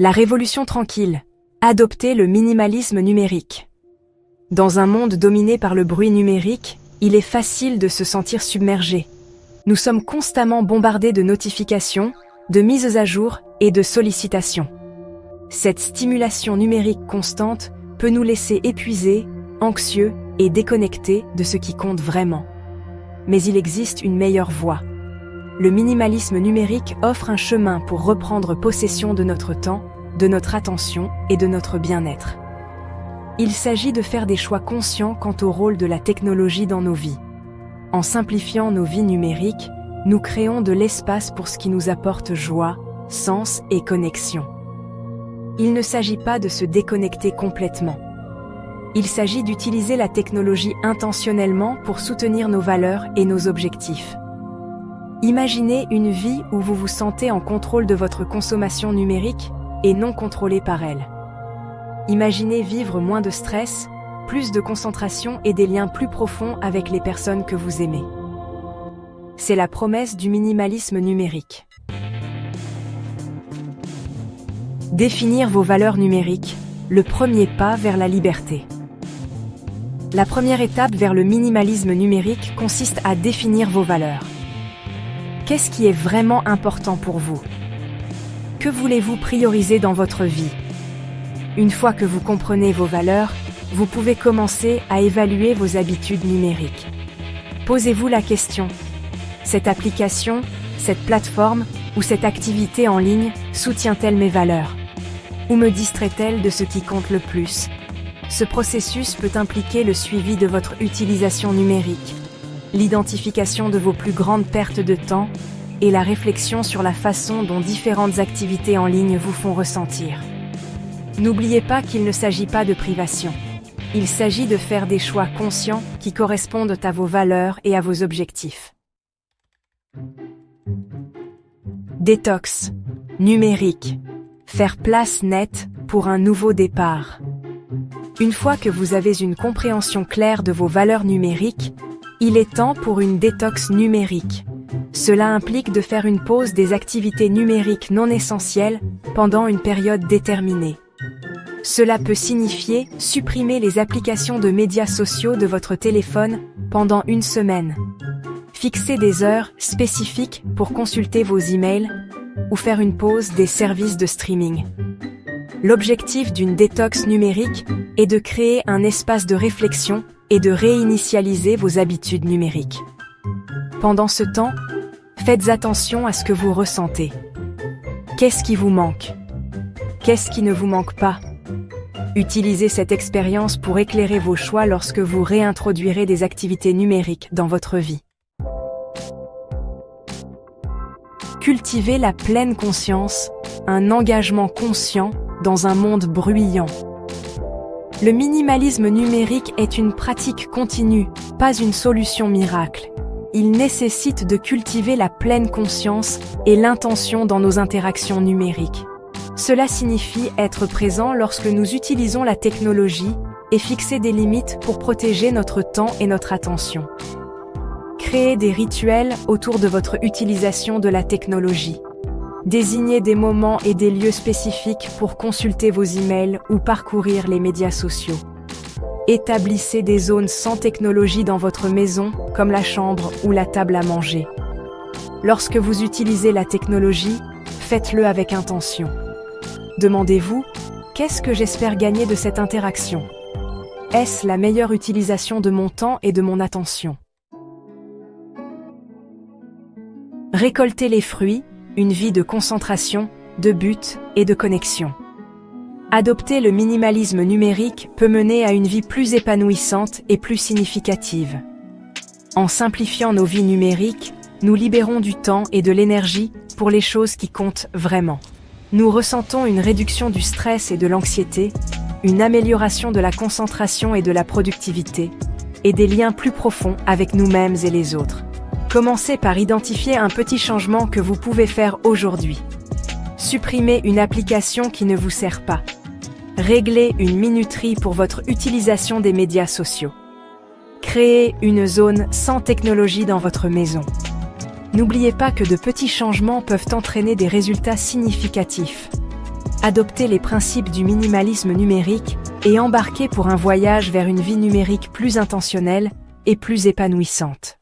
La révolution tranquille. Adoptez le minimalisme numérique. Dans un monde dominé par le bruit numérique, il est facile de se sentir submergé. Nous sommes constamment bombardés de notifications, de mises à jour et de sollicitations. Cette stimulation numérique constante peut nous laisser épuisés, anxieux et déconnectés de ce qui compte vraiment. Mais il existe une meilleure voie. Le minimalisme numérique offre un chemin pour reprendre possession de notre temps, de notre attention et de notre bien-être. Il s'agit de faire des choix conscients quant au rôle de la technologie dans nos vies. En simplifiant nos vies numériques, nous créons de l'espace pour ce qui nous apporte joie, sens et connexion. Il ne s'agit pas de se déconnecter complètement. Il s'agit d'utiliser la technologie intentionnellement pour soutenir nos valeurs et nos objectifs. Imaginez une vie où vous vous sentez en contrôle de votre consommation numérique et non contrôlé par elle. Imaginez vivre moins de stress, plus de concentration et des liens plus profonds avec les personnes que vous aimez. C'est la promesse du minimalisme numérique. Définir vos valeurs numériques, le premier pas vers la liberté. La première étape vers le minimalisme numérique consiste à définir vos valeurs. Qu'est-ce qui est vraiment important pour vous? Que voulez-vous prioriser dans votre vie? Une fois que vous comprenez vos valeurs, vous pouvez commencer à évaluer vos habitudes numériques. Posez-vous la question: cette application, cette plateforme ou cette activité en ligne soutient-elle mes valeurs? Ou me distrait-elle de ce qui compte le plus? Ce processus peut impliquer le suivi de votre utilisation numérique, l'identification de vos plus grandes pertes de temps et la réflexion sur la façon dont différentes activités en ligne vous font ressentir. N'oubliez pas qu'il ne s'agit pas de privation. Il s'agit de faire des choix conscients qui correspondent à vos valeurs et à vos objectifs. Détox numérique. Faire place nette pour un nouveau départ. Une fois que vous avez une compréhension claire de vos valeurs numériques, il est temps pour une détox numérique. Cela implique de faire une pause des activités numériques non essentielles pendant une période déterminée. Cela peut signifier supprimer les applications de médias sociaux de votre téléphone pendant une semaine. Fixer des heures spécifiques pour consulter vos emails ou faire une pause des services de streaming. L'objectif d'une détox numérique est de créer un espace de réflexion et de réinitialiser vos habitudes numériques. Pendant ce temps, faites attention à ce que vous ressentez. Qu'est-ce qui vous manque? Qu'est-ce qui ne vous manque pas? Utilisez cette expérience pour éclairer vos choix lorsque vous réintroduirez des activités numériques dans votre vie. Cultivez la pleine conscience, un engagement conscient dans un monde bruyant. Le minimalisme numérique est une pratique continue, pas une solution miracle. Il nécessite de cultiver la pleine conscience et l'intention dans nos interactions numériques. Cela signifie être présent lorsque nous utilisons la technologie et fixer des limites pour protéger notre temps et notre attention. Créez des rituels autour de votre utilisation de la technologie. Désignez des moments et des lieux spécifiques pour consulter vos emails ou parcourir les médias sociaux. Établissez des zones sans technologie dans votre maison, comme la chambre ou la table à manger. Lorsque vous utilisez la technologie, faites-le avec intention. Demandez-vous: qu'est-ce que j'espère gagner de cette interaction? Est-ce la meilleure utilisation de mon temps et de mon attention? Récoltez les fruits, une vie de concentration, de but et de connexion. Adopter le minimalisme numérique peut mener à une vie plus épanouissante et plus significative. En simplifiant nos vies numériques, nous libérons du temps et de l'énergie pour les choses qui comptent vraiment. Nous ressentons une réduction du stress et de l'anxiété, une amélioration de la concentration et de la productivité, et des liens plus profonds avec nous-mêmes et les autres. Commencez par identifier un petit changement que vous pouvez faire aujourd'hui. Supprimez une application qui ne vous sert pas. Réglez une minuterie pour votre utilisation des médias sociaux. Créez une zone sans technologie dans votre maison. N'oubliez pas que de petits changements peuvent entraîner des résultats significatifs. adopter les principes du minimalisme numérique et embarquer pour un voyage vers une vie numérique plus intentionnelle et plus épanouissante.